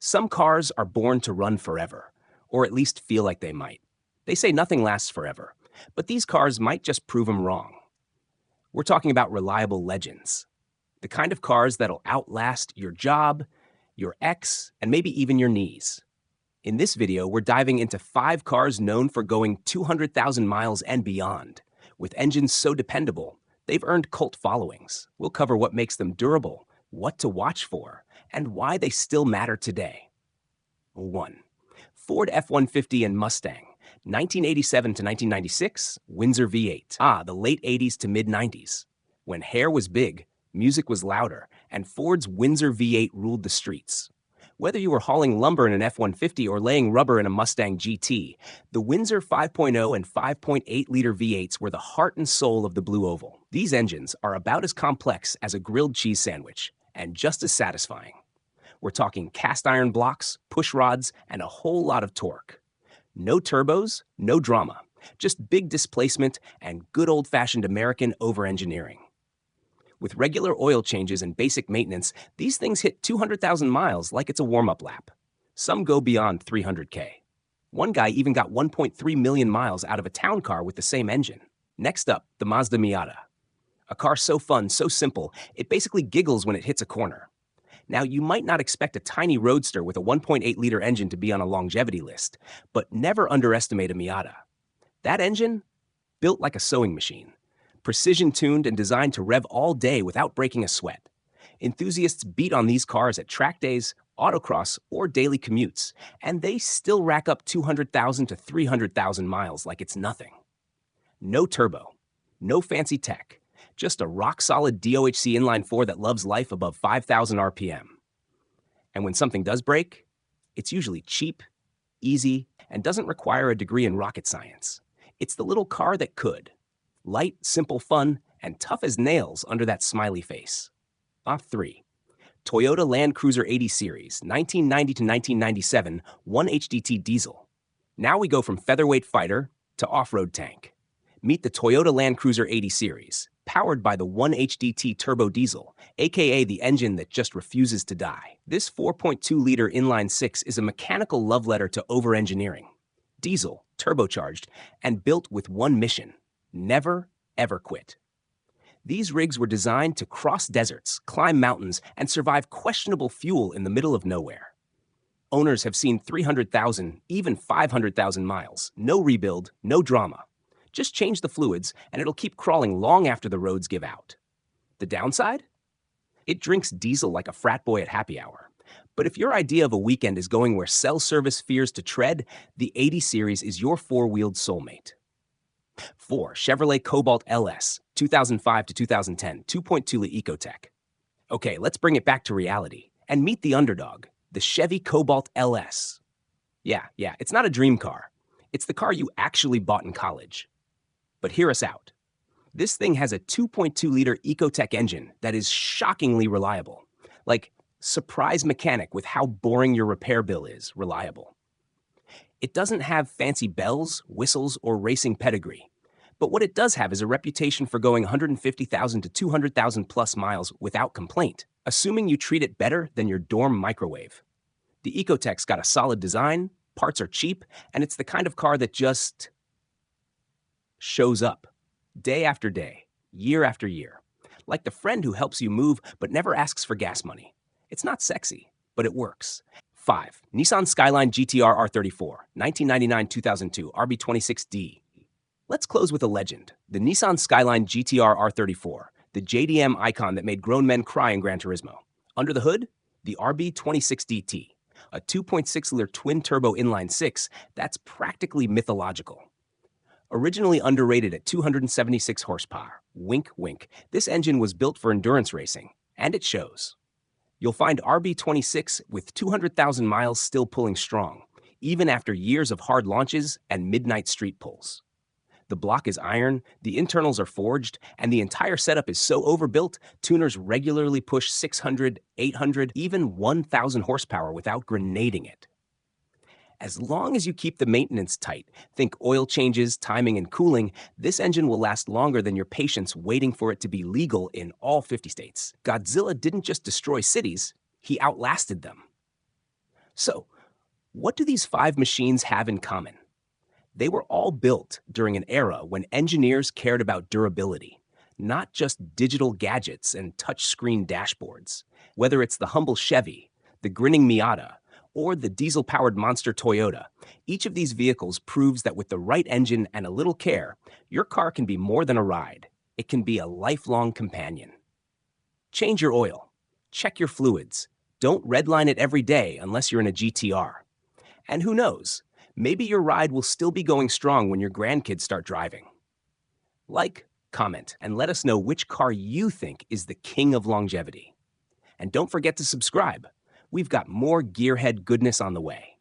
Some cars are born to run forever, or at least feel like they might. They say nothing lasts forever, but these cars might just prove them wrong. We're talking about reliable legends, the kind of cars that'll outlast your job, your ex, and maybe even your knees. In this video, we're diving into 5 cars known for going 200,000 miles and beyond. With engines so dependable, they've earned cult followings. We'll cover what makes them durable, what to watch for, and why they still matter today. 1. Ford F-150 and Mustang, 1987 to 1996, Windsor V8. The late 80s to mid-90s. When hair was big, music was louder, and Ford's Windsor V8 ruled the streets. Whether you were hauling lumber in an F-150 or laying rubber in a Mustang GT, the Windsor 5.0 and 5.8-liter V8s were the heart and soul of the Blue Oval. These engines are about as complex as a grilled cheese sandwich, and just as satisfying. We're talking cast iron blocks, push rods, and a whole lot of torque. No turbos, no drama, just big displacement and good old-fashioned American over-engineering. With regular oil changes and basic maintenance, these things hit 200,000 miles like it's a warm-up lap. Some go beyond 300K. One guy even got 1.3 million miles out of a town car with the same engine. Next up, the Mazda Miata. A car so fun, so simple, it basically giggles when it hits a corner. Now, you might not expect a tiny roadster with a 1.8-liter engine to be on a longevity list, but never underestimate a Miata. That engine? Built like a sewing machine. Precision-tuned and designed to rev all day without breaking a sweat. Enthusiasts beat on these cars at track days, autocross, or daily commutes, and they still rack up 200,000 to 300,000 miles like it's nothing. No turbo, no fancy tech, just a rock-solid DOHC inline-4 that loves life above 5,000 RPM. And when something does break, it's usually cheap, easy, and doesn't require a degree in rocket science. It's the little car that could. Light, simple fun, and tough as nails under that smiley face. 3. Toyota Land Cruiser 80 Series, 1990 to 1997, 1HDT diesel. Now we go from featherweight fighter to off-road tank. Meet the Toyota Land Cruiser 80 Series, powered by the 1HDT turbo diesel, aka the engine that just refuses to die. This 4.2-liter inline-6 is a mechanical love letter to over-engineering. Diesel, turbocharged, and built with one mission: never, ever quit. These rigs were designed to cross deserts, climb mountains, and survive questionable fuel in the middle of nowhere. Owners have seen 300,000, even 500,000 miles. No rebuild, no drama. Just change the fluids, and it'll keep crawling long after the roads give out. The downside? It drinks diesel like a frat boy at happy hour. But if your idea of a weekend is going where cell service fears to tread, the 80 Series is your four-wheeled soulmate. 4. Chevrolet Cobalt LS, 2005 to 2010, 2.2-liter Ecotec. Okay, let's bring it back to reality and meet the underdog, the Chevy Cobalt LS. Yeah, it's not a dream car. It's the car you actually bought in college. But hear us out. This thing has a 2.2-liter Ecotec engine that is shockingly reliable. Like, surprise mechanic with how boring your repair bill is reliable. It doesn't have fancy bells, whistles, or racing pedigree. But what it does have is a reputation for going 150,000 to 200,000 plus miles without complaint, assuming you treat it better than your dorm microwave. The Ecotec's got a solid design, parts are cheap, and it's the kind of car that just shows up, day after day, year after year. Like the friend who helps you move but never asks for gas money. It's not sexy, but it works. 5. Nissan Skyline GTR R34, 1999-2002, RB26D. Let's close with a legend, the Nissan Skyline GTR R34, the JDM icon that made grown men cry in Gran Turismo. Under the hood, the RB26DT, a 2.6-liter twin-turbo inline-6 that's practically mythological. Originally underrated at 276 horsepower, wink, wink, this engine was built for endurance racing, and it shows. You'll find RB26 with 200,000 miles still pulling strong, even after years of hard launches and midnight street pulls. The block is iron, the internals are forged, and the entire setup is so overbuilt, tuners regularly push 600, 800, even 1,000 horsepower without grenading it. As long as you keep the maintenance tight, think oil changes, timing, and cooling, this engine will last longer than your patience waiting for it to be legal in all 50 states. Godzilla didn't just destroy cities, he outlasted them. So, what do these five machines have in common? They were all built during an era when engineers cared about durability, not just digital gadgets and touchscreen dashboards. Whether it's the humble Chevy, the grinning Miata, or the diesel-powered monster Toyota, each of these vehicles proves that with the right engine and a little care, your car can be more than a ride. It can be a lifelong companion. Change your oil. Check your fluids. Don't redline it every day unless you're in a GTR. And who knows, maybe your ride will still be going strong when your grandkids start driving. Like, comment, and let us know which car you think is the king of longevity. And don't forget to subscribe. We've got more gearhead goodness on the way.